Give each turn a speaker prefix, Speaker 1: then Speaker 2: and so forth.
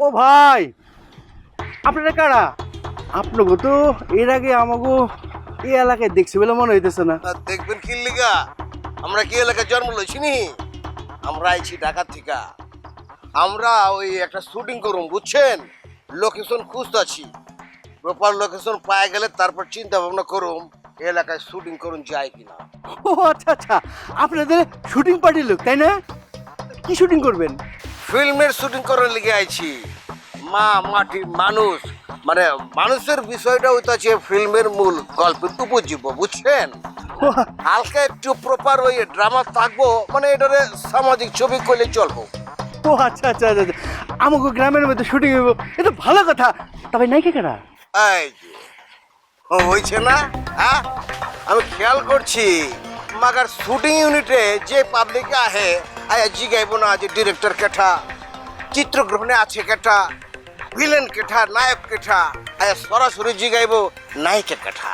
Speaker 1: ও ভাই, আপনারা কারা? আপনাকে তো এর আগে আমাকে এই এলাকায় দেখছি বলে মনে হইতেছে না।
Speaker 2: আর দেখবেন কি লিগা, আমরা কি এলাকায় জন্ম লইছি নি? আমরা আইছি ঢাকা থেকে। আমরা ওই একটা শুটিং করুম, বুঝছেন? লোকেশন খুঁজতাছি। প্রপার লোকেশন পাওয়া গেলে তারপর চিন্তা ভাবনা করুম এই এলাকায় শুটিং করুন যায় কিনা।
Speaker 1: ও আচ্ছা আচ্ছা, আপনাদের শুটিং পার্টির লোক তাই না? কি শুটিং করবেন?
Speaker 2: ফিল্মের শুটিং করার লিগে আইছি। মা মাটি মানুষ, মানে মানুষের বিষয়টা হইতাছে ফিল্মের মূল গল্পের উপজীব্য, বুঝছেন?
Speaker 1: ও,
Speaker 2: হালকা একটু প্রপার ওই ড্রামা থাকবো, মানে এটারে সামাজিক ছবি করলে চলবো।
Speaker 1: ও আচ্ছা আচ্ছা আচ্ছা আচ্ছা। আমাকে গ্রামের মধ্যে শুটিং হইব, এটা ভালো কথা। তবে নাই কে কারা?
Speaker 2: এই যে, ও হইছে না? হ্যাঁ, আমি খেয়াল করছি মাগার শুটিং ইউনিটে যে পাবলিক আহে আয়া জিগাইব না যে ডিরেক্টর কেঠা, চিত্রগ্রহণে আছে কেঠা, ভিলেন কেঠা, নায়ক কেঠা, আয়া সরাসরি জিগাইব নায়িকা কেঠা।